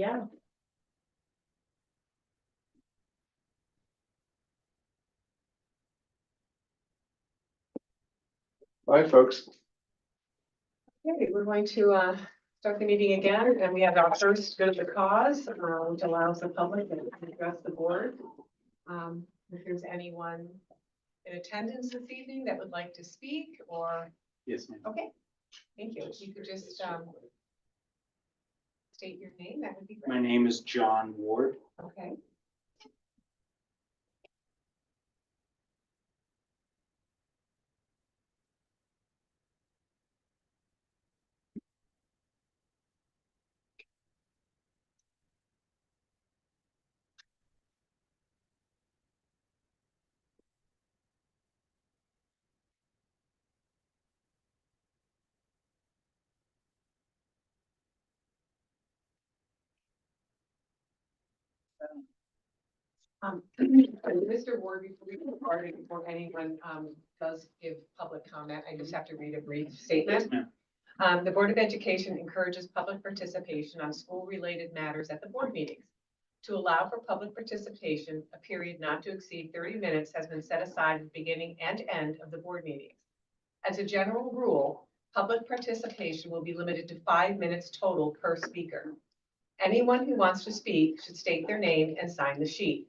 Yeah. Hi, folks. Okay, we're going to start the meeting again, and we have our first good of the cause, which allows the public to address the board. If there's anyone in attendance this evening that would like to speak, or Yes, ma'am. okay, thank you. If you could just state your name, that would be My great. name is John Ward. Okay. Mr. Ward, before we get started, before anyone does give public comment, I just have to read a brief statement. Yes, ma'am. The Board of Education encourages public participation on school-related matters at the board meetings. To allow for public participation, a period not to exceed 30 minutes has been set aside at the beginning and end of the board meetings. As a general rule, public participation will be limited to 5 minutes total per speaker. Anyone who wants to speak should state their name and sign the sheet.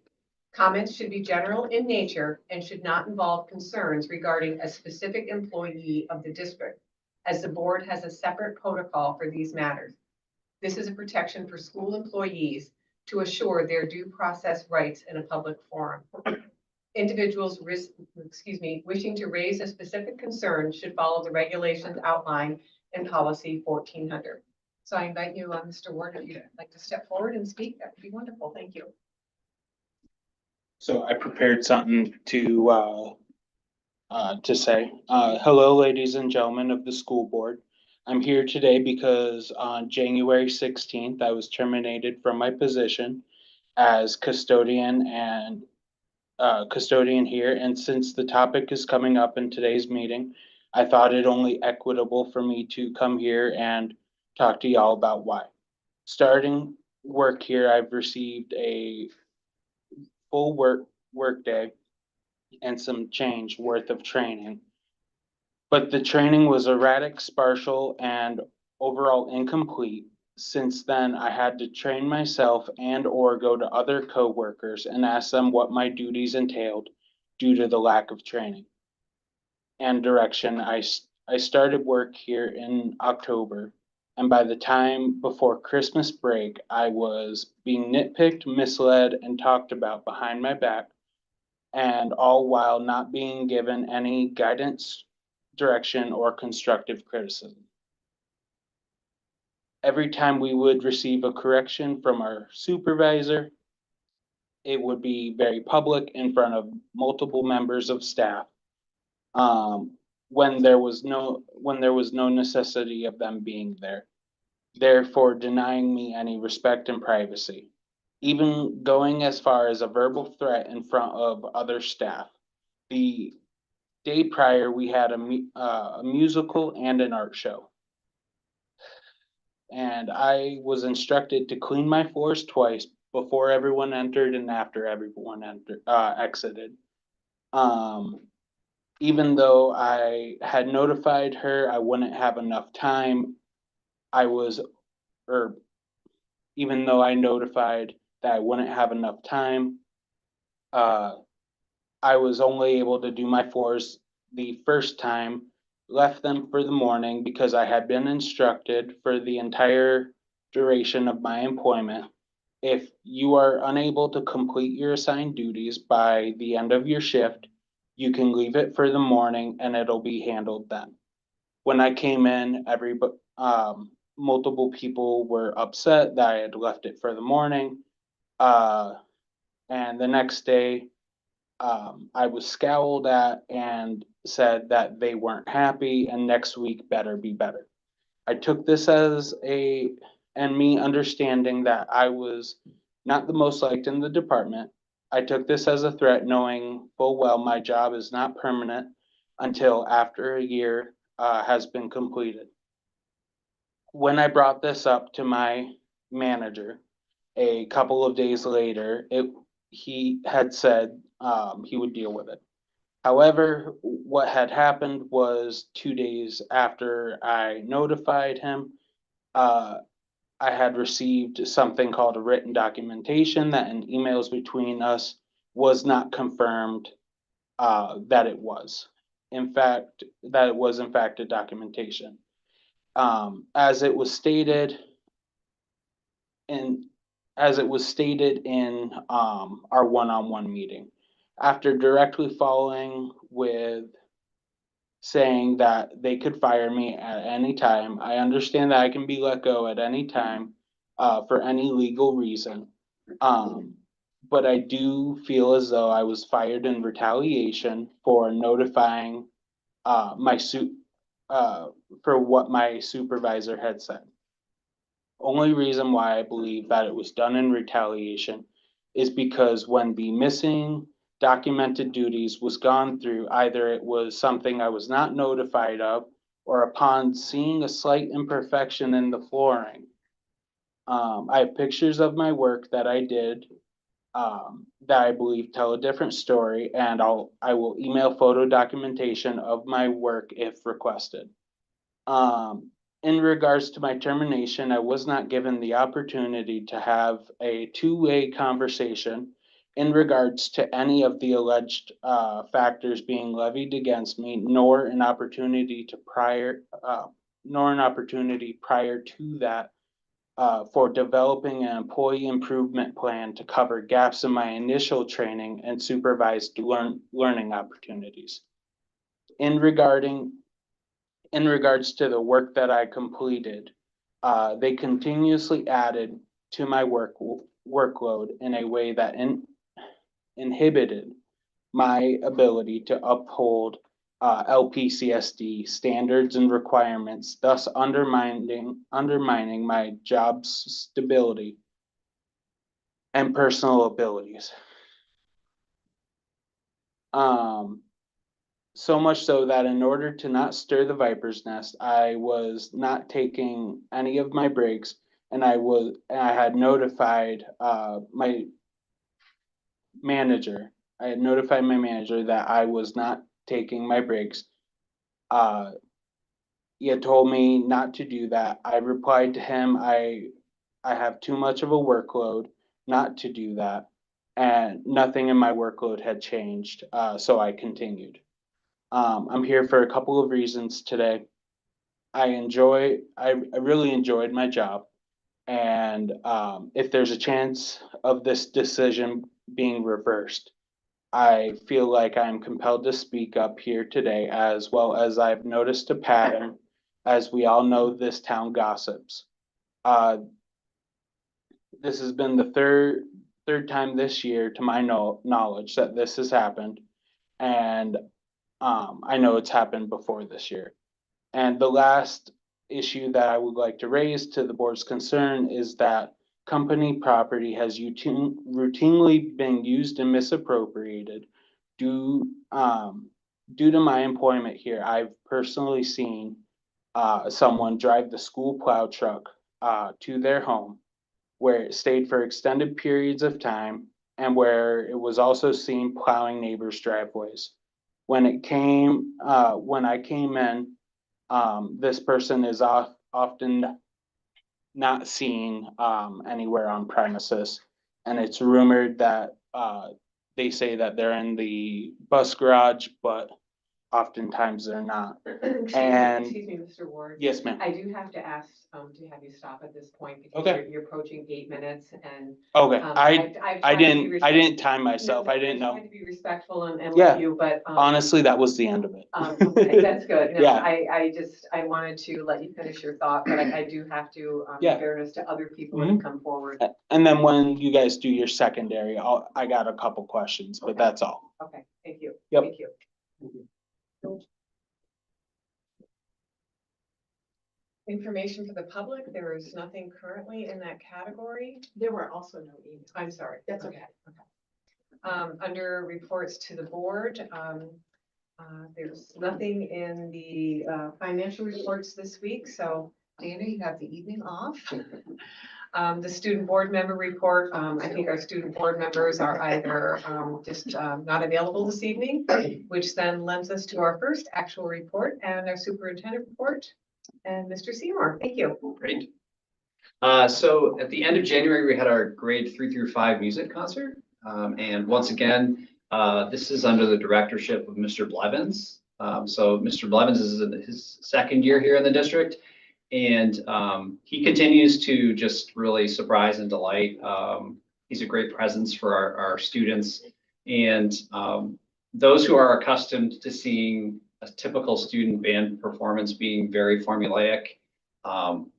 Comments should be general in nature and should not involve concerns regarding a specific employee of the district, as the board has a separate protocol for these matters. This is a protection for school employees to assure their due process rights in a public forum. Individuals wishing to raise a specific concern should follow the regulations outlined in policy 1400. So I invite you, Mr. Ward, if you'd like to step forward and speak, that would be wonderful. Thank you. So I prepared something to say. Hello, ladies and gentlemen of the school board. I'm here today because on January 16th, I was terminated from my position as custodian and custodian here. And since the topic is coming up in today's meeting, I thought it only equitable for me to come here and talk to y'all about why. Starting work here, I've received a full work day and some change worth of training. But the training was erratic, spartial, and overall incomplete. Since then, I had to train myself and or go to other coworkers and ask them what my duties entailed due to the lack of training and direction. I started work here in October, and by the time before Christmas break, I was being nitpicked, misled, and talked about behind my back, and all while not being given any guidance, direction, or constructive criticism. Every time we would receive a correction from our supervisor, it would be very public in front of multiple members of staff. When there was no necessity of them being there, therefore denying me any respect and privacy, even going as far as a verbal threat in front of other staff. The day prior, we had a musical and an art show. And I was instructed to clean my floors twice before everyone entered and after everyone exited. Even though I had notified her I wouldn't have enough time, even though I notified that I wouldn't have enough time, I was only able to do my floors the first time, left them for the morning because I had been instructed for the entire duration of my employment. If you are unable to complete your assigned duties by the end of your shift, you can leave it for the morning and it'll be handled then. When I came in, multiple people were upset that I had left it for the morning. And the next day, I was scowled at and said that they weren't happy and next week better be better. I took this and me understanding that I was not the most liked in the department. I took this as a threat, knowing full well my job is not permanent until after a year has been completed. When I brought this up to my manager, a couple of days later, he had said, he would deal with it. However, what had happened was 2 days after I notified him, uh, I had received something called a written documentation that in emails between us was not confirmed, that it was. In fact, that it was in fact a documentation. As it was stated and as it was stated in, our one-on-one meeting, after directly following with saying that they could fire me at any time. I understand that I can be let go at any time, for any legal reason. But I do feel as though I was fired in retaliation for notifying, my uh, for what my supervisor had said. Only reason why I believe that it was done in retaliation is because when the missing documented duties was gone through, either it was something I was not notified of, or upon seeing a slight imperfection in the flooring. I have pictures of my work that I did, that I believe tell a different story, and I will email photo documentation of my work if requested. Um, in regards to my termination, I was not given the opportunity to have a two-way conversation in regards to any of the alleged, factors being levied against me, nor an opportunity prior to that, for developing an employee improvement plan to cover gaps in my initial training and supervised learning opportunities. In regarding in regards to the work that I completed, they continuously added to my workload in a way that inhibited my ability to uphold, LPCSD standards and requirements, thus undermining my job's stability and personal abilities. Um, So much so that in order to not stir the viper's nest, I was not taking any of my breaks, and I had notified, my manager. I had notified my manager that I was not taking my breaks. Uh, he had told me not to do that. I replied to him, I have too much of a workload not to do that, and nothing in my workload had changed, so I continued. I'm here for a couple of reasons today. I really enjoyed my job. And, if there's a chance of this decision being reversed, I feel like I'm compelled to speak up here today, as well as I've noticed a pattern. As we all know, this town gossips. Uh, this has been the third time this year, to my knowledge, that this has happened. And, I know it's happened before this year. And the last issue that I would like to raise to the board's concern is that company property has routinely been used and misappropriated. Due, due to my employment here, I've personally seen, someone drive the school plow truck, to their home, where it stayed for extended periods of time, and where it was also seen plowing neighbors' driveways. When I came in, this person is often not seen, anywhere on premises. And it's rumored that, they say that they're in the bus garage, but oftentimes they're not. And- Excuse me, Mr. Ward. Yes, ma'am. I do have to ask, to have you stop at this point because Okay. you're approaching 8 minutes and. Okay, I've I tried to be didn't time myself. I didn't I've know. tried to be respectful and Yeah. let you, but. Honestly, that was the end of it. Okay, that's good. No, Yeah. I wanted to let you finish your thought, but I do have to, Yeah. in fairness to other people that have come forward. And then when you guys do your secondary, I got a couple questions, but Okay. that's all. Okay, thank you. Yep. Thank you. Information for the public, there is nothing currently in that category. There were also no emails. I'm sorry. That's okay. Under reports to the board, there's nothing in the financial reports this week, so Dana, you have the evening off. The student board member report, I think our student board members are either just not available this evening, which then lends us to our first actual report and our superintendent report. And Mr. Seymour, thank you. Great. So at the end of January, we had our grade 3 through 5 music concert. And once again, this is under the directorship of Mr. Blevins. So Mr. Blevins is in his second year here in the district. And he continues to just really surprise and delight. He's a great presence for our students. And those who are accustomed to seeing a typical student band performance being very formulaic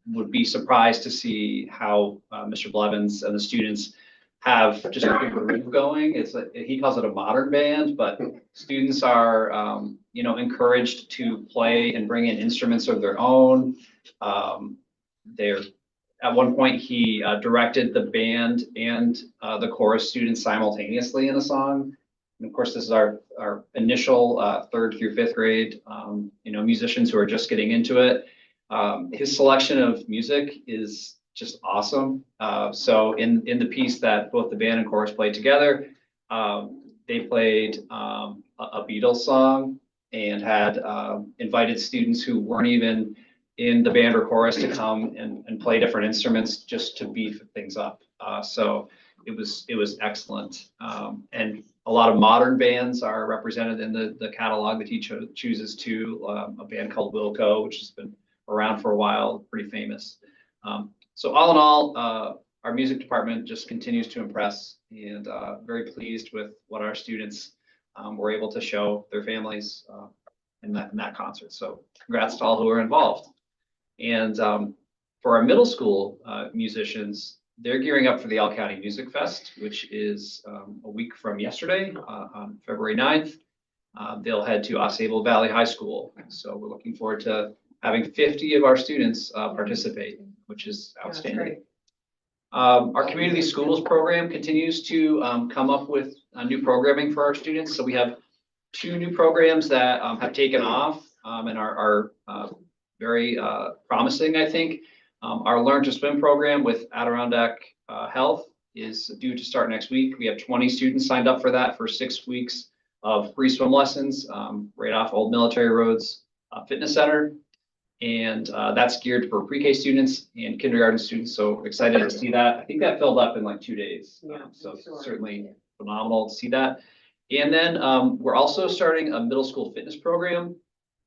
would be surprised to see how Mr. Blevins and the students have just a groove going. He calls it a modern band, but students are encouraged to play and bring in instruments of their own. At one point he directed the band and the chorus students simultaneously in a song. And of course, this is our initial 3rd through 5th grade, musicians who are just getting into it. His selection of music is just awesome. So in the piece that both the band and chorus played together, they played a Beatles song and had invited students who weren't even in the band or chorus to come and play different instruments just to beef things up. So it was excellent. And a lot of modern bands are represented in the catalog that he chooses to, a band called Wilco, which has been around for a while, pretty famous. So all in all, our music department just continues to impress, and very pleased with what our students were able to show their families in that concert. So congrats to all who are involved. And for our middle school musicians, they're gearing up for the All County Music Fest, which is a week from yesterday on February 9th. They'll head to Osable Valley High School. So we're looking forward to having 50 of our students participate, which is outstanding. Our community schools program continues to come up with new programming for our students. So we have 2 new programs that have taken off and are very promising, I think. Our Learn to Swim program with Adirondack Health is due to start next week. We have 20 students signed up for that for 6 weeks of free swim lessons right off Old Military Roads Fitness Center. And that's geared for pre-K students and kindergarten students. So excited to see that. I think that filled up in like 2 days. So certainly phenomenal to see that. And then we're also starting a middle school fitness program.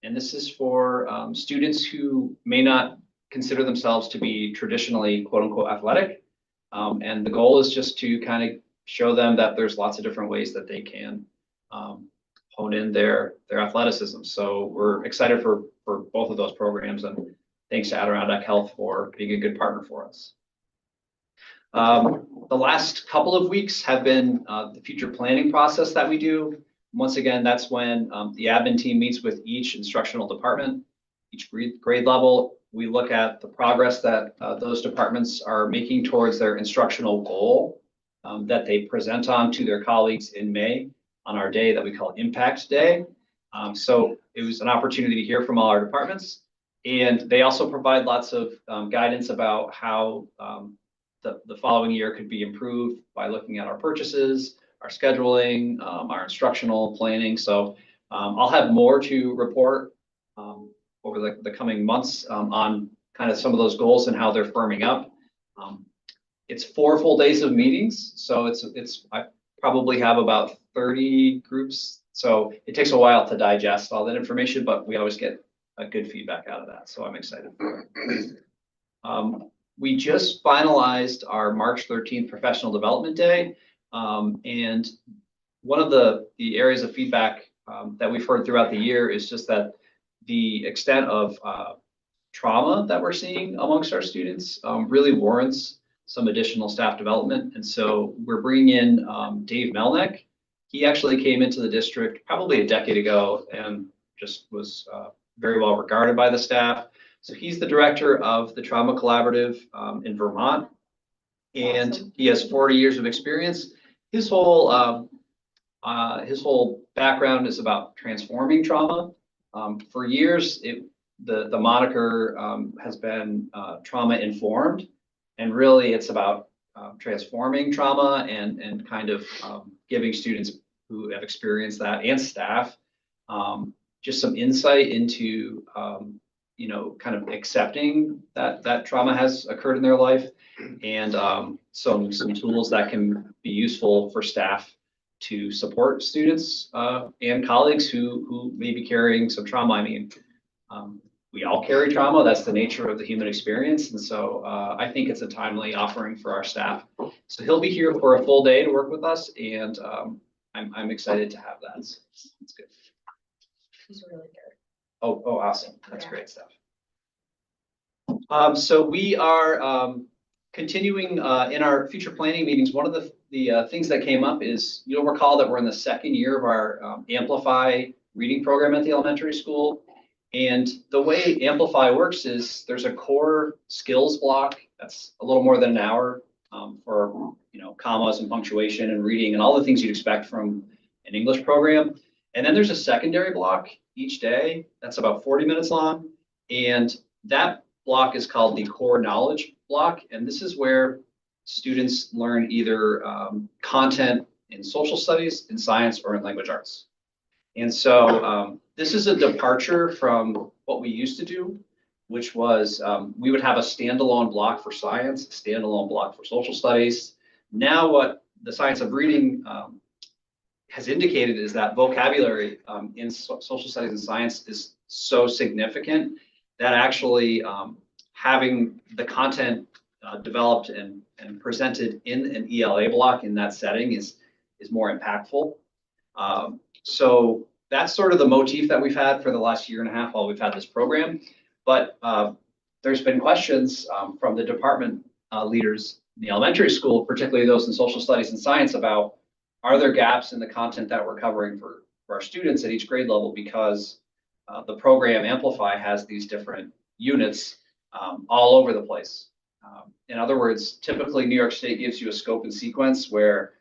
And this is for students who may not consider themselves to be traditionally quote unquote athletic. And the goal is just to kind of show them that there's lots of different ways that they can hone in their athleticism. So we're excited for both of those programs, and thanks to Adirondack Health for being a good partner for us. The last couple of weeks have been the future planning process that we do. Once again, that's when the admin team meets with each instructional department, each grade level. We look at the progress that those departments are making towards their instructional goal that they present on to their colleagues in May on our day that we call Impact Day. So it was an opportunity to hear from all our departments. And they also provide lots of guidance about how the following year could be improved by looking at our purchases, our scheduling, our instructional planning. So I'll have more to report over the coming months on kind of some of those goals and how they're firming up. It's 4 full days of meetings. So I probably have about 30 groups. So it takes a while to digest all that information, but we always get a good feedback out of that. So I'm excited for it. We just finalized our March 13th Professional Development Day. And one of the areas of feedback that we've heard throughout the year is just that the extent of trauma that we're seeing amongst our students really warrants some additional staff development. And so we're bringing in Dave Melnick. He actually came into the district probably a decade ago and just was very well regarded by the staff. So he's the director of the Trauma Collaborative in Vermont, and he has 40 years of experience. His whole background is about transforming trauma. For years, the moniker has been trauma informed, and really it's about transforming trauma and kind of giving students who have experienced that and staff just some insight into kind of accepting that trauma has occurred in their life, and some tools that can be useful for staff to support students and colleagues who may be carrying some trauma. I mean, we all carry trauma. That's the nature of the human experience. And so I think it's a timely offering for our staff. So he'll be here for a full day to work with us, and I'm excited to have that. So it's good. He's really good. Oh, awesome. That's Yeah. great stuff. So we are continuing in our future planning meetings. One of the things that came up is, you'll recall that we're in the second year of our Amplify reading program at the elementary school. And the way Amplify works is there's a core skills block that's a little more than an hour for commas and punctuation and reading and all the things you'd expect from an English program. And then there's a secondary block each day that's about 40 minutes long. And that block is called the core knowledge block. And this is where students learn either content in social studies, in science, or in language arts. And so this is a departure from what we used to do, which was we would have a standalone block for science, a standalone block for social studies. Now what the science of reading has indicated is that vocabulary in social studies and science is so significant that actually having the content developed and presented in an ELA block in that setting is more impactful. So that's sort of the motif that we've had for the last year and a half while we've had this program. But there's been questions from the department leaders in the elementary school, particularly those in social studies and science, about are there gaps in the content that we're covering for our students at each grade level, because the program Amplify has these different units all over the place. In other words, typically New York State gives you a scope and sequence where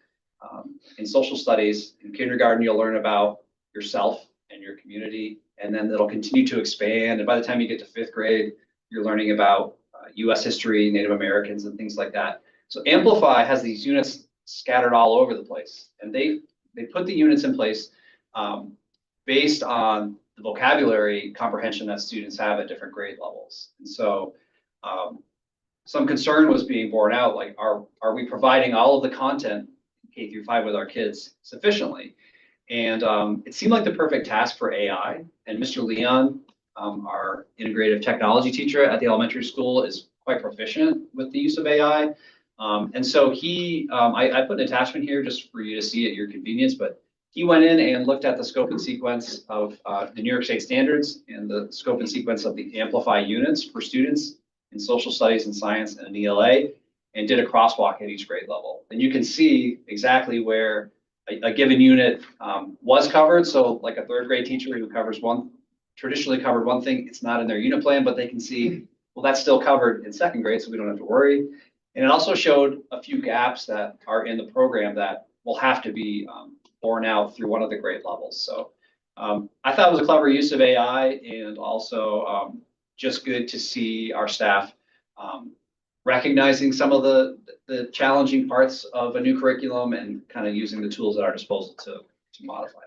in social studies, in kindergarten, you'll learn about yourself and your community, and then it'll continue to expand. And by the time you get to 5th grade, you're learning about US history, Native Americans, and things like that. So Amplify has these units scattered all over the place. And they put the units in place based on the vocabulary comprehension that students have at different grade levels. And so some concern was being borne out, like, are we providing all of the content K through 5 with our kids sufficiently? And it seemed like the perfect task for AI. And Mr. Leon, our integrative technology teacher at the elementary school, is quite proficient with the use of AI. And so I put an attachment here just for you to see at your convenience, but he went in and looked at the scope and sequence of the New York State standards and the scope and sequence of the Amplify units for students in social studies and science and an ELA, and did a crosswalk at each grade level. And you can see exactly where a given unit was covered. So like a 3rd grade teacher who traditionally covered one thing, it's not in their unit plan, but they can see, well, that's still covered in 2nd grade, so we don't have to worry. And it also showed a few gaps that are in the program that will have to be borne out through one of the grade levels. So I thought it was a clever use of AI, and also just good to see our staff recognizing some of the challenging parts of a new curriculum and kind of using the tools at our disposal to modify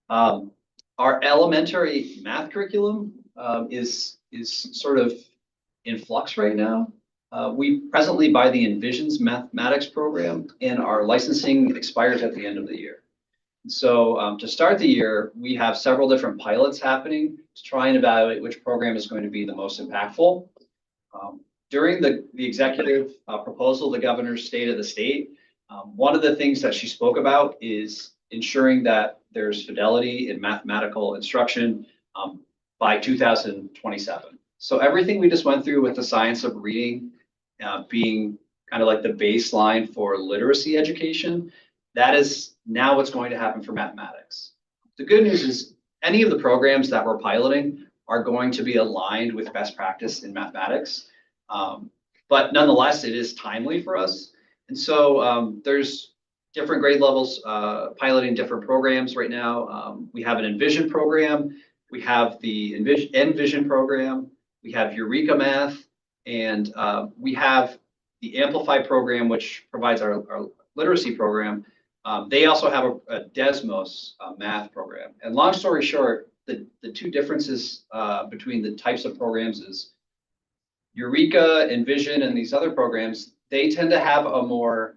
that. Our elementary math curriculum is sort of in flux right now. We presently buy the Envisions mathematics program, and our licensing expires at the end of the year. So to start the year, we have several different pilots happening to try and evaluate which program is going to be the most impactful. During the executive proposal, the governor's state of the state, one of the things that she spoke about is ensuring that there's fidelity in mathematical instruction by 2027. So everything we just went through with the science of reading being kind of like the baseline for literacy education, that is now what's going to happen for mathematics. The good news is any of the programs that we're piloting are going to be aligned with best practice in mathematics. But nonetheless, it is timely for us. And so there's different grade levels piloting different programs right now. We have an Envision program we have the Envision program, we have Eureka Math, and we have the Amplify program, which provides our literacy program. They also have a Desmos math program. And long story short, the two differences between the types of programs is Eureka, Envision, and these other programs, they tend to have a more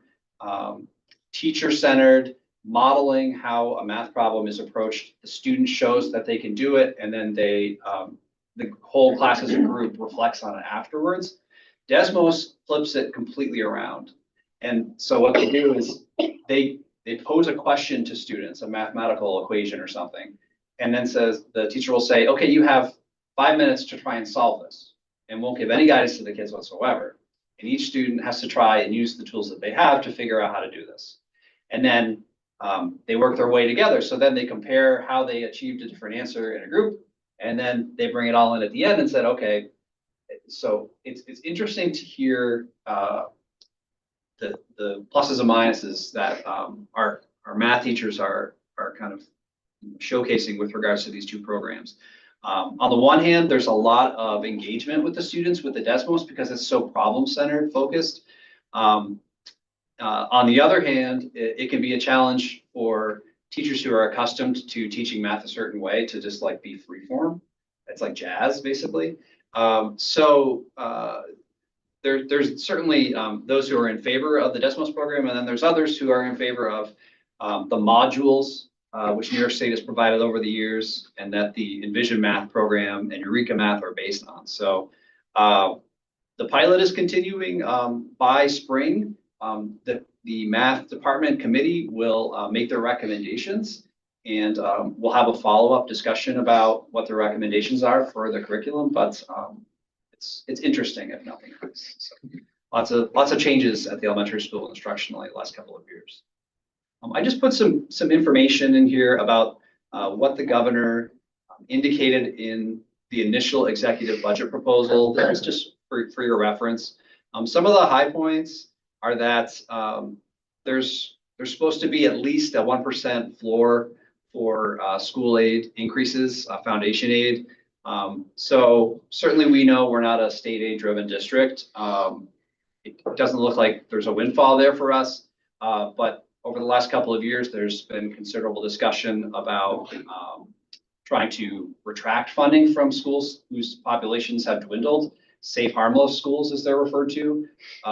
teacher-centered modeling how a math problem is approached. The student shows that they can do it, and then the whole class as a group reflects on it afterwards. Desmos flips it completely around. And so what they do is they pose a question to students, a mathematical equation or something, and then the teacher will say, okay, you have 5 minutes to try and solve this, and won't give any guidance to the kids whatsoever. And each student has to try and use the tools that they have to figure out how to do this. And then they work their way together. So then they compare how they achieved a different answer in a group, and then they bring it all in at the end and said, okay, so it's interesting to hear the pluses and minuses that our math teachers are kind of showcasing with regards to these two programs. On the one hand, there's a lot of engagement with the students with the Desmos because it's so problem-centered focused. On the other hand, it can be a challenge for teachers who are accustomed to teaching math a certain way to just like be freeform. It's like jazz, basically. There's certainly those who are in favor of the Desmos program, and then there's others who are in favor of the modules, which New York State has provided over the years, and that the Envision Math program and Eureka Math are based on. So the pilot is continuing by spring. The math department committee will make their recommendations, and we'll have a follow-up discussion about what the recommendations are for the curriculum. But it's interesting, if nothing else. So lots of changes at the elementary school instructionally the last couple of years. I just put some information in here about what the governor indicated in the initial executive budget proposal. That is just for your reference. Some of the high points are that there's supposed to be at least a 1% floor for school aid increases, foundation aid. So certainly we know we're not a state aid driven district. It doesn't look like there's a windfall there for us, but over the last couple of years, there's been considerable discussion about trying to retract funding from schools whose populations have dwindled, safe, harmless schools as they're referred to,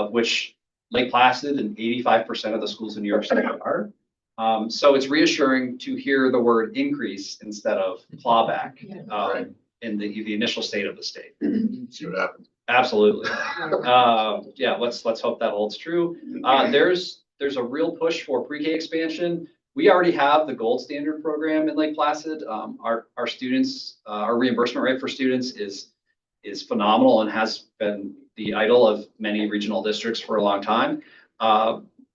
which Lake Placid and 85% of the schools in New York State are. So it's reassuring to hear the word increase instead of clawback in the initial state of the state. See what happens. Absolutely. Yeah, let's hope that holds true. There's a real push for pre-K expansion. We already have the gold standard program in Lake Placid. Our students, our reimbursement rate for students is phenomenal and has been the idol of many regional districts for a long time.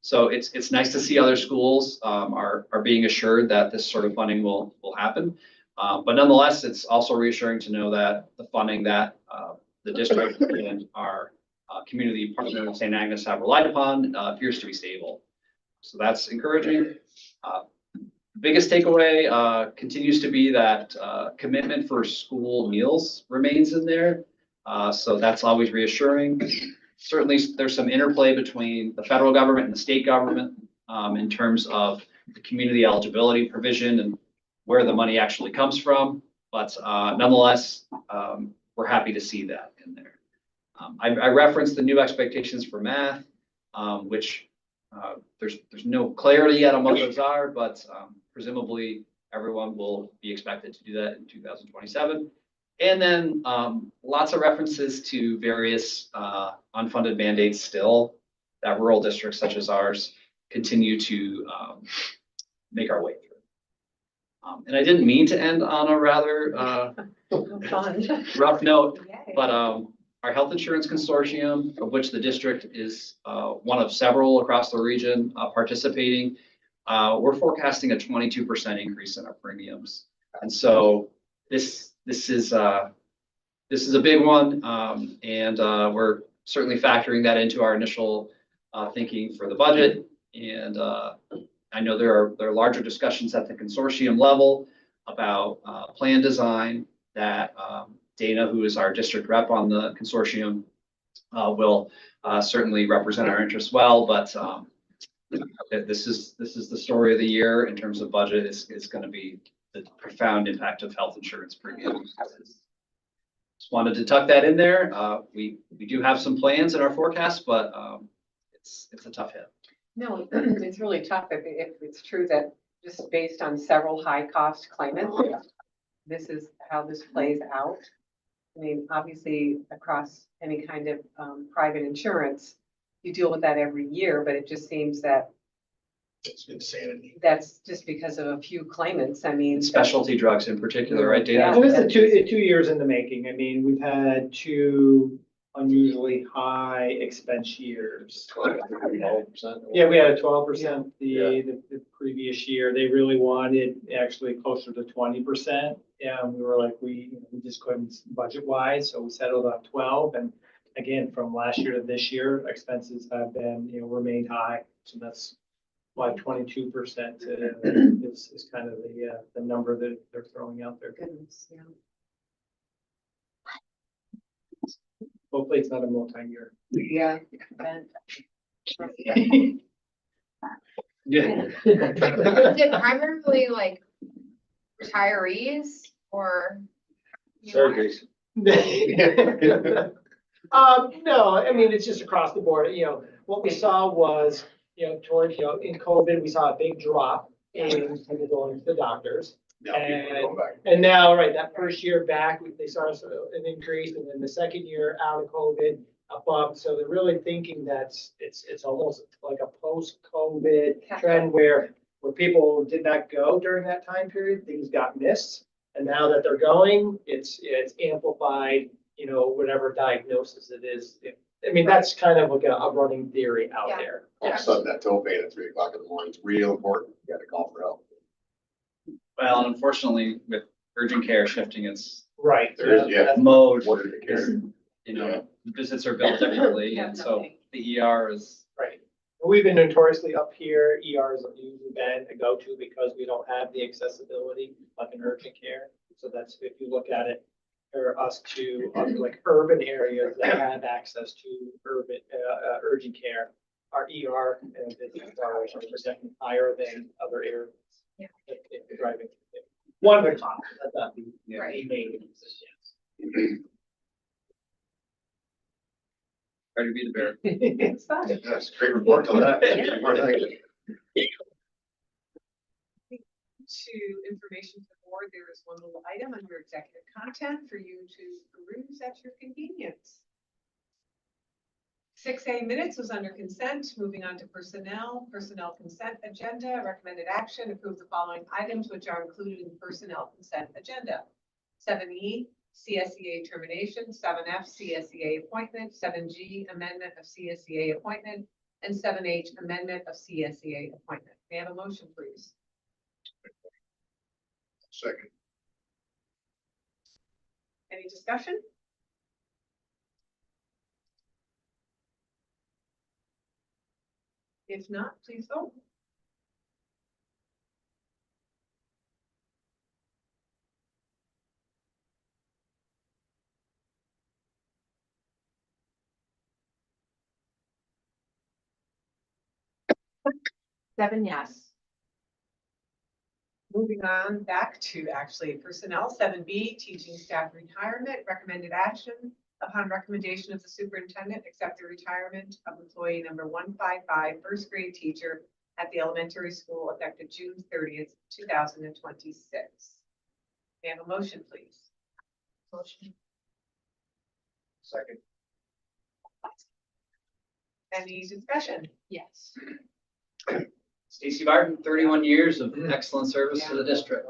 So it's nice to see other schools are being assured that this sort of funding will happen. But nonetheless, it's also reassuring to know that the funding that the district and our community partner of St. Agnes have relied upon appears to be stable. So that's encouraging. The biggest takeaway continues to be that commitment for school meals remains in there. So that's always reassuring. Certainly, there's some interplay between the federal government and the state government in terms of the community eligibility provision and where the money actually comes from. But nonetheless, we're happy to see that in there. I referenced the new expectations for math, which there's no clarity yet on what those are, but presumably everyone will be expected to do that in 2027. And then lots of references to various unfunded mandates still that rural districts such as ours continue to make our way through. And I didn't mean to end on a rather rough note, but our health insurance consortium, of which the district is one of several across the region participating, we're forecasting a 22% increase in our premiums. And so this is a big one, and we're certainly factoring that into our initial thinking for the budget. And I know there are larger discussions at the consortium level about plan design that Dana, who is our district rep on the consortium, will certainly represent our interests well, but this is the story of the year in terms of budget. Is going to be the profound impact of health insurance premiums. Just wanted to tuck that in there. We do have some plans in our forecast, but it's a tough hit. No, it's really tough if it's true that just based on several high-cost claimants, this is how this plays out. I mean, obviously, across any kind of private insurance, you deal with that every year, but it just seems that It's insanity. that's just because of a few claimants. I mean, Specialty drugs in particular, right, Dana? Yeah. Well, this is 2 years in the making. I mean, we've had 2 unusually high expense years. 12%. Yeah, we had a 12% the previous year. They really wanted actually closer to 20%. And we were like, we just couldn't budget wise, so we settled on 12. And again, from last year to this year, expenses have been, remained high. So that's why 22% is kind of the number that they're throwing out there. goodness, yeah. Hopefully it's not a multi-year. Yeah. And Yeah. Is it primarily like retirees or? Surgeries. No, I mean, it's just across the board, what we saw was, toward, in COVID, we saw a big drop in people going to the doctors. Now people are going back. And now, right, that first year back, they saw an increase, and then the second year out of COVID, a bump. So they're really thinking that it's almost like a post-COVID trend where people did not go during that time period, things got missed. And now that they're going, it's amplified, whatever diagnosis it is. I mean, that's kind of like a running theory out Yeah. there. All of a sudden, that toe pain at 3 o'clock in the morning is real important. You gotta call for help. Well, and unfortunately, with urgent care shifting its Right. There is, yeah. mode, What did it care? visits are built differently, and so Definitely. the ER is, Right. We've been notoriously up here, ERs have usually been a go-to because we don't have the accessibility like in urgent care. So that's, if you look at it, for us to, like urban areas that have access to urban, urgent care, our ER and visits are percent higher than other areas. Yeah. If you're driving. One of the top, that's not the Right. main. ready to be the bear. it's fine. That's a great report on that. Yeah. More than I did. To information to the board, there is one little item under executive content for you to peruse at your convenience. 6A minutes was under consent. Moving on to personnel consent agenda, recommended action, approve the following items which are included in the personnel consent agenda. 7E, CSEA termination, 7F, CSEA appointment, 7G, amendment of CSEA appointment, and 7H, amendment of CSEA appointment. May I have a motion, please? Second. Any discussion? If not, please vote. Seven, yes. Moving on back to actually personnel, 7B, teaching staff retirement, recommended action. Upon recommendation of the superintendent, accept the retirement of employee number 155, first grade teacher at the elementary school effective June 30th, 2026. May I have a motion, please? Motion. Second. Any discussion? Yes. Stacy Barton, 31 years of excellent service to the Yeah. district.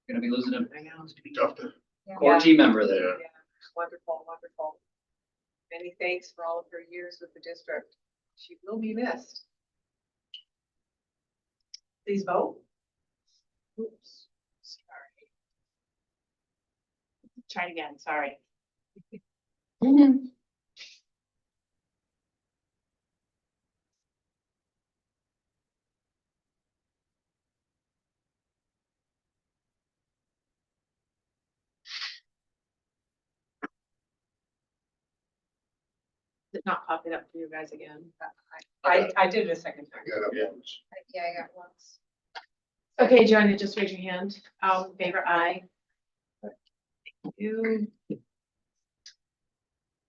Gonna be losing a I know. Tough to. core team member there. Yeah, wonderful, wonderful. Many thanks for all of her years with the district. She will be missed. Please vote. Oops, sorry. Try it again, sorry. Not popping up for you guys again. I did it a second time. Yeah, that Yeah. one's- Yeah, I got once. Okay, Joanna, just raise your hand. All in favor, aye. You.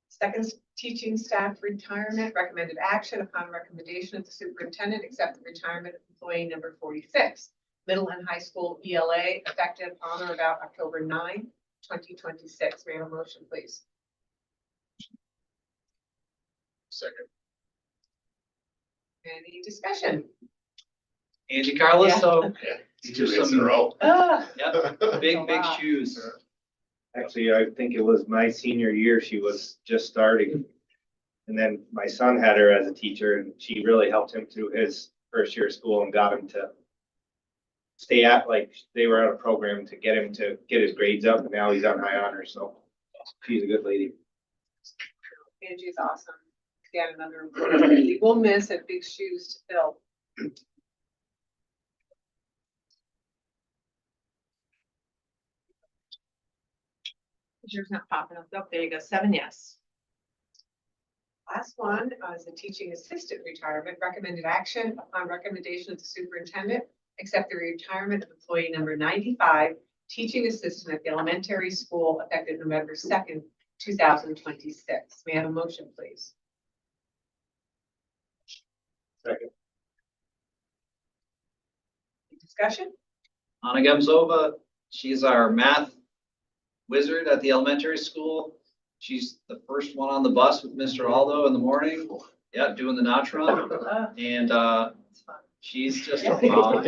Second, teaching staff retirement, recommended action upon recommendation of the superintendent, accept the retirement of employee number 46. Middle and high school ELA effective on or about October 9, 2026. May I have a motion, please? Second. Any discussion? Angie Carlos, Yeah. Two Two hits in a row. Yep, big Wow. shoes. Actually, I think it was my senior year, she was just starting. And then my son had her as a teacher and she really helped him through his first year of school and got him to stay at, like, they were on a program to get him to get his grades up, and now he's on high honors, so she's a good lady. Angie's awesome. Again, another employee we'll miss and big shoes to fill. Yours not popping up. Oh, there you go. 7 yes. Last one is a teaching assistant retirement, recommended action upon recommendation of the superintendent, accept the retirement of employee number 95, teaching assistant at the elementary school effective November 2nd, 2026. May I have a motion, please? Second. Any discussion? Anna Gemzova, she's our math wizard at the elementary school. She's the first one on the bus with Mr. Aldo in the morning. Yeah, doing the notch run. And It's fun. she's just a rock.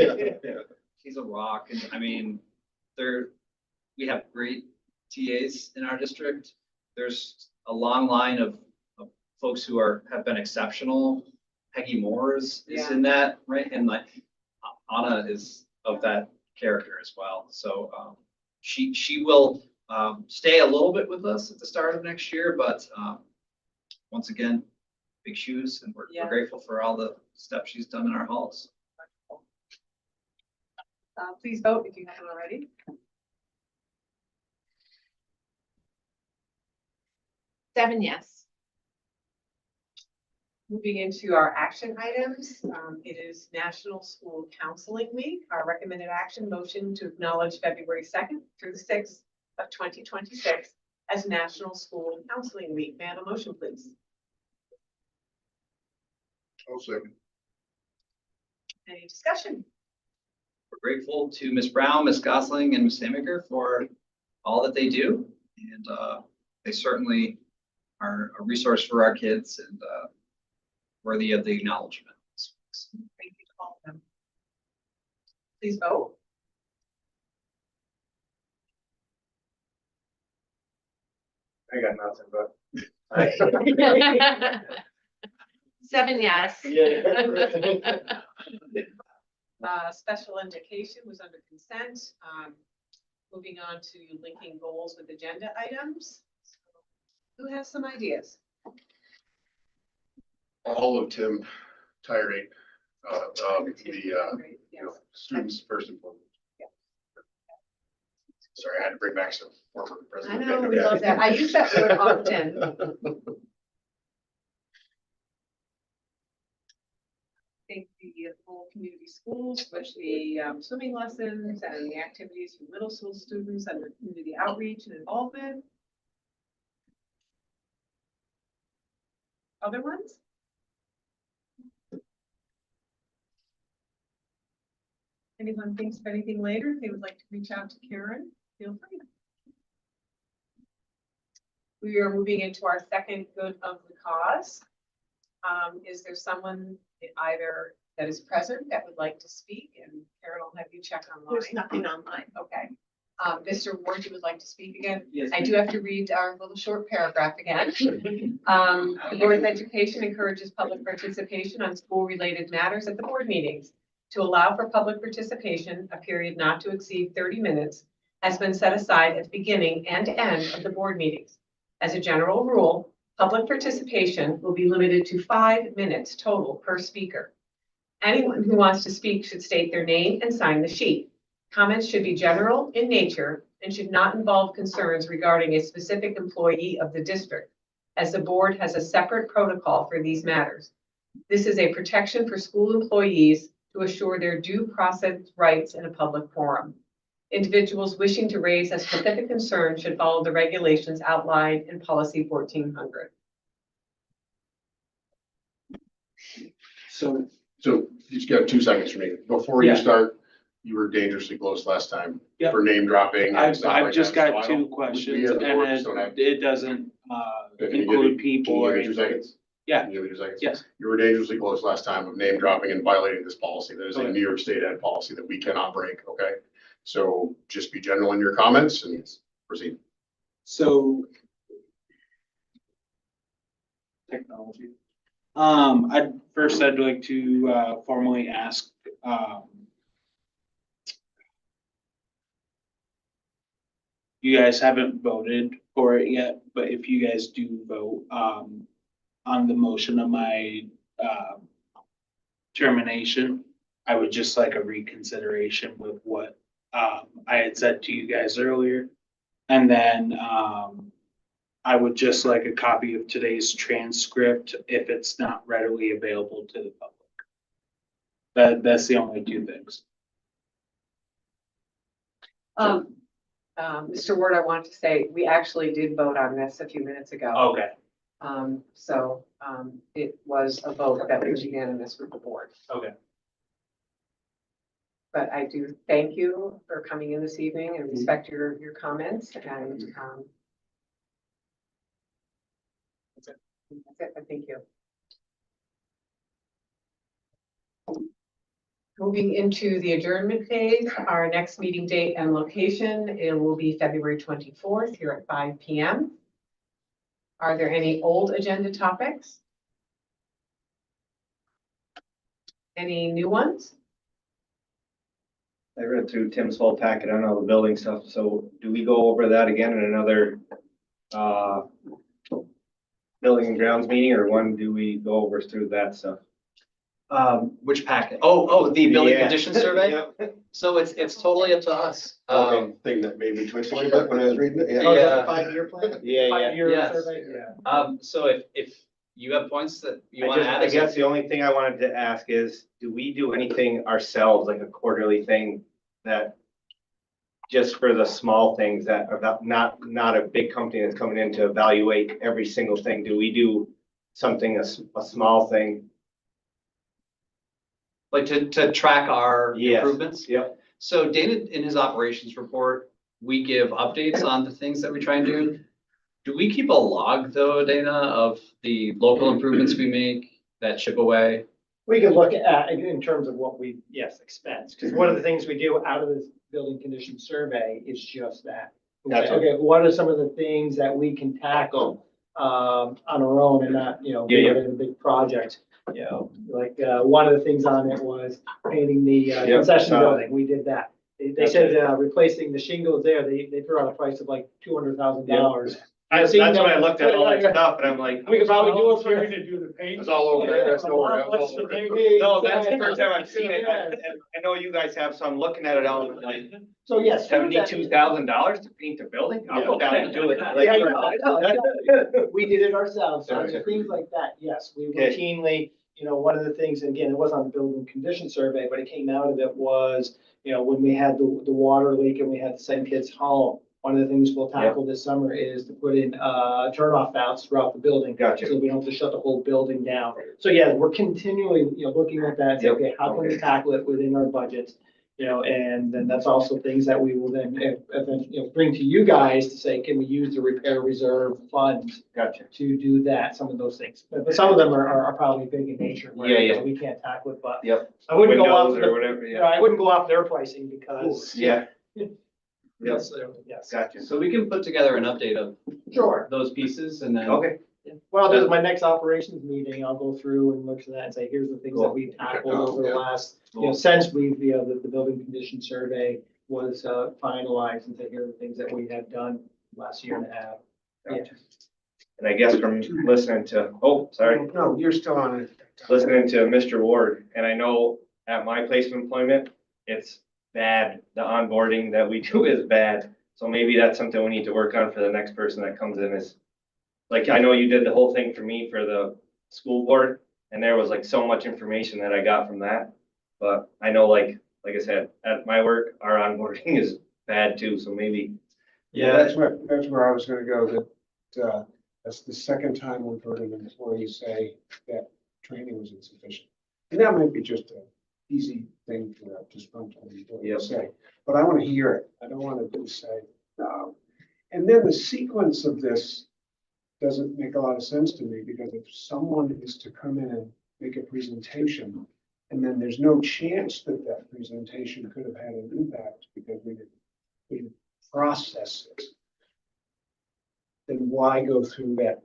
She's a rock. And I mean, we have great TAs in our district. There's a long line of folks who have been exceptional. Peggy Moore is in that, right? And like Anna is of that character as well. So she will stay a little bit with us at the start of next year, but once again, big shoes, and we're grateful for all the steps she's done in our halls. Please vote if you haven't already. Seven yes. Moving into our action items, it is National School Counseling Week. Our recommended action motion to acknowledge February 2nd through the 6th of 2026 as National School Counseling Week. May I have a motion, please? Oh, second. Any discussion? We're grateful to Ms. Brown, Ms. Gosling, and Ms. Samaker for all that they do. And they certainly are a resource for our kids and worthy of the acknowledgement. Thank you to all of them. Please vote. I got nothing, but. 7 yes. Special education was under consent. Moving on to linking goals with agenda items. Who has some ideas? All of Tim tirade, Great, yes. students first and foremost. Yeah. Sorry, I had to bring back some former I president. know, we love that. I use that word often. I think the whole community schools, which the swimming lessons and the activities for middle school students and the community outreach and involvement. Other ones? Anyone thinks of anything later, if they would like to reach out to Karen, feel free. We are moving into our second good of the cause. Is there someone either that is present that would like to speak? And Karen will have you check online. There's nothing online. Okay. Mr. Ward, you would like to speak again? Yes. I do have to read our little short paragraph again. The Board of Education encourages public participation on school-related matters at the board meetings. To allow for public participation, a period not to exceed 30 minutes has been set aside at the beginning and end of the board meetings. As a general rule, public participation will be limited to 5 minutes total per speaker. Anyone who wants to speak should state their name and sign the sheet. Comments should be general in nature and should not involve concerns regarding a specific employee of the district. as the board has a separate protocol for these matters. This is a protection for school employees to assure their due process rights in a public forum. Individuals wishing to raise a specific concern should follow the regulations outlined in policy 1400. So, So you just got 2 seconds for me. Before you Yeah. start, you were dangerously close last time Yep. for name dropping. and stuff I've like just that. So got I 2 don't- questions we as a and board just don't have- it doesn't, Can you give include me- people Can or you give me 2 anything. seconds? Yeah. Can you give me 2 seconds? Yes. You were dangerously close last time of name dropping and violating this policy. That is a Okay. New York State ed policy that we cannot break, okay? So just be general in your comments and proceed. So. Technology. I'd like to, formally ask, you guys haven't voted for it yet, but if you guys do vote, on the motion of my, termination, I would just like a reconsideration with what, I had said to you guys earlier. And then, I would just like a copy of today's transcript if it's not readily available to the public. That's the only 2 things. Mr. Ward, I want to say, we actually did vote on this a few minutes ago. Okay. It was a vote that was unanimous with the board. Okay. But I do thank you for coming in this evening and respect your comments and, that's it, thank you. Moving into the adjournment phase, our next meeting date and location, it will be February 24th here at 5 p.m. Are there any old agenda topics? Any new ones? I read through Tim's whole packet on all the building stuff, so do we go over that again in another, building and grounds meeting, or when do we go over through that stuff? Which packet? The building Yeah. condition survey? Yep. So it's totally up to us. Thing that made me twitch a little bit when I was reading it. Oh, Yeah. that's a 5-year plan? Yeah, yeah. 5-year Yes. survey, yeah. So if you have points that you I want to just, add. I guess the only thing I wanted to ask is, do we do anything ourselves, like a quarterly thing that just for the small things that are not a big company that's coming in to evaluate every single thing? Do we do something, a small thing? Like to track our Yes. improvements? Yep. So Dana, in his operations report, we give updates on the things that we try and do. Do we keep a log though, Dana, of the local improvements we make that chip away? We could look at, in terms of what we, yes, expense, because one of the things we do out of this building condition survey is just that. We say, Gotcha. okay, what are some of the things that we can tackle, on our own and not, Yeah, do it in a big project? Like, one of the things on it was painting the Yep, concession saw building, we did that. They said, replacing the shingles there, they threw out a price of like $200,000. That's what I looked at all that stuff, and I'm like. We could probably do it for. to do the paint. It's all over there. That's nowhere else. No, that's the first time I've seen it. And I know you guys have some looking at it all like So yes. $72,000 to paint the building? I'll go down and do it. Yeah, we did it ourselves, so Gotcha. things like that, yes, we Okay. routinely, one of the things, and again, it wasn't on the building condition survey, but it came out of it was, when we had the water leak and we had to send kids home, one of the things we'll tackle this summer is to put in, turn-off valves throughout the building. Gotcha. So we don't have to shut the whole building down. So yeah, we're continually, looking at that, and say, Yep. okay, how can we Okay. tackle it within our budget? And then that's also things that we will then, bring to you guys to say, can we use the repair reserve fund Gotcha. to do that, some of those things. But some of them are probably big in nature where Yeah. we can't tackle it, but Yep. I wouldn't go off, Windows or whatever, yeah. I wouldn't go off their pricing because. Yeah. Yep. Yes, Gotcha. So we can put together an update of sure. those pieces and then. Okay. Well, there's my next operations meeting. I'll go through and look at that and say, here's the things that Cool. we've tackled over the Yeah. last, Cool. since we've, the building condition survey was finalized, and say, here are the things that we have done last year and a half. Gotcha. And I guess from listening to, sorry, No, you're still on it. listening to Mr. Ward, and I know at my place of employment, it's bad. The onboarding that we do is bad. So maybe that's something we need to work on for the next person that comes in is like, I know you did the whole thing for me for the school board, and there was like so much information that I got from that. But I know, like I said, at my work, our onboarding is bad too, so maybe. That's where I was gonna go, that, that's the second time we've heard an employee say that training was insufficient. And that might be just an easy thing for a disgruntled employee Yep. to say, but I want to hear it. I don't want to just say, no. And then the sequence of this doesn't make a lot of sense to me, because if someone is to come in and make a presentation, and then there's no chance that that presentation could have had an impact because we didn't process it, then why go through that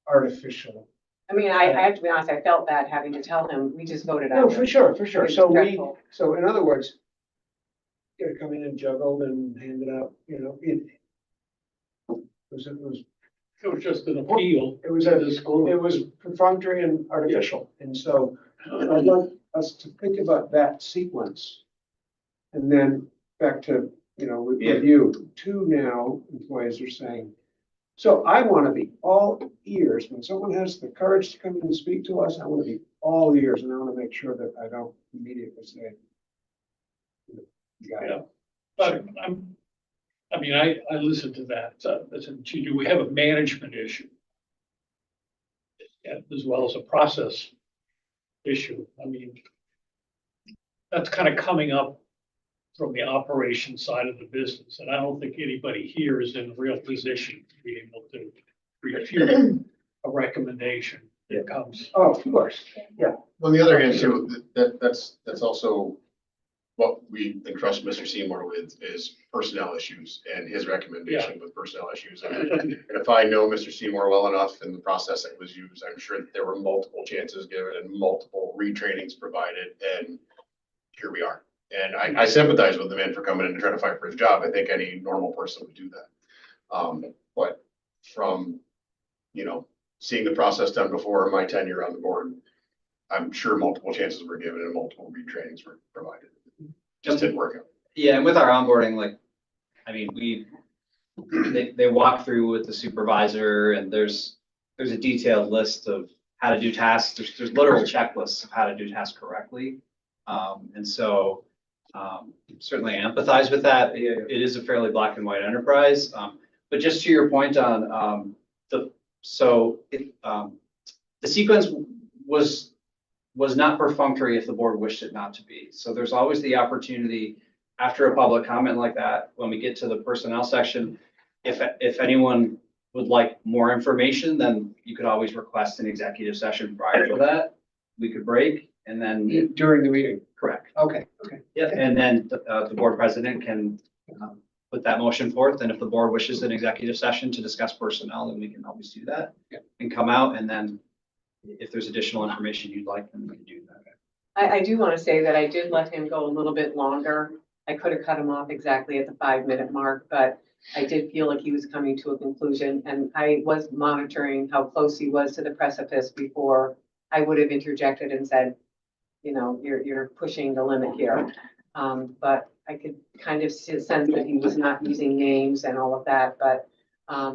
artificial? I mean, I have to be honest, I felt bad having to tell him, we just voted No, on for it. sure, for sure. It's So dreadful. so in other words, you know, come in and juggled and handed out, you know, it was just an appeal. it was perfunctory and artificial. And so I'd like us to think about that sequence. And then back to, you know, with you, two now employees are saying, so I want to be all ears. When someone has the courage to come in and speak to us, I want to be all ears, and I want to make sure that I don't immediately say, you got it. But I listened to that. I said, gee, do we have a management issue? Yeah, as well as a process issue. I mean, that's kind of coming up from the operation side of the business. And I don't think anybody here is in a real position to be able to refute a recommendation that comes. Oh, of course. On the other hand, too, that's also what we entrust Mr. Seymour with is personnel issues and his recommendation with personnel issues. And if I know Mr. Seymour well enough in the process that was used, I'm sure that there were multiple chances given and multiple retrainings provided, and here we are. And I sympathize with the man for coming in and trying to fight for his job. I think any normal person would do that. But from, you know, seeing the process done before my tenure on the board, I'm sure multiple chances were given and multiple retrainings were provided. Just didn't work out. Yeah, and with our onboarding, like, I mean, they walk through with the supervisor, and there's a detailed list of how to do tasks. There's literal checklists of how to do tasks correctly. And so certainly empathize with that. It is a fairly black and white enterprise. But just to your point on the sequence was not perfunctory if the board wished it not to be. So there's always the opportunity after a public comment like that, when we get to the personnel section, if anyone would like more information, then you could always request an executive session prior to that. We could break and then. During the meeting. Correct. Okay. Yeah, and then the board president can put that motion forth. And if the board wishes an executive session to discuss personnel, then we can always do that. And come out, and then if there's additional information you'd like, then we can do that. I do want to say that I did let him go a little bit longer. I could have cut him off exactly at the 5-minute mark, but I did feel like he was coming to a conclusion, and I was monitoring how close he was to the precipice before I would have interjected and said, you know, you're pushing the limit here. But I could kind of sense that he was not using names and all of that, but I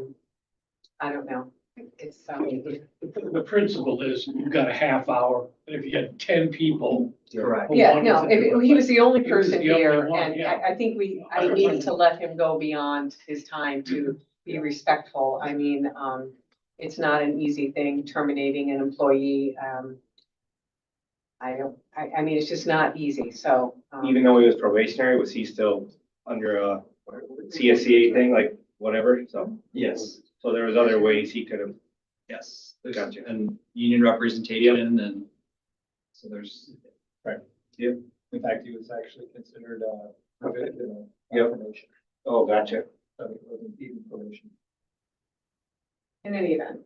don't know. It's The principle is you've got a half hour, and if you had 10 people. Correct. who yeah, wanted no, to do he was the only He was person the only here, one, and yeah. I think I needed to let him go beyond his time to be respectful. I mean, it's not an easy thing terminating an employee. I mean, it's just not easy, so. Even though he was probationary, was he still under a CSCA thing, like whatever? So, Yes, so there was other ways he could have. yes. There's Gotcha. and union representation, and so there's. In fact, he was actually considered prohibited Yep. information. Oh, gotcha. So it wasn't even probation. In any event,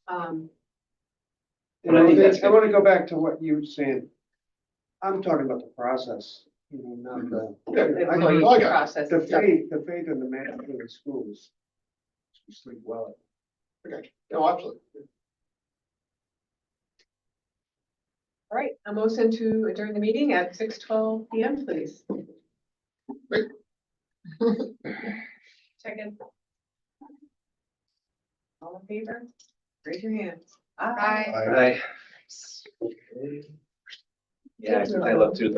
And And I think that's I want to go back to what you were saying. I'm talking about the process, you know, not the. I employee know process. The faith in the management of the schools. We sleep well. Okay, no, absolutely. All right, a motion to adjourn the meeting at 6:12 PM, please. Second. All in favor? Raise your hands. Bye. I, yeah, I looked through the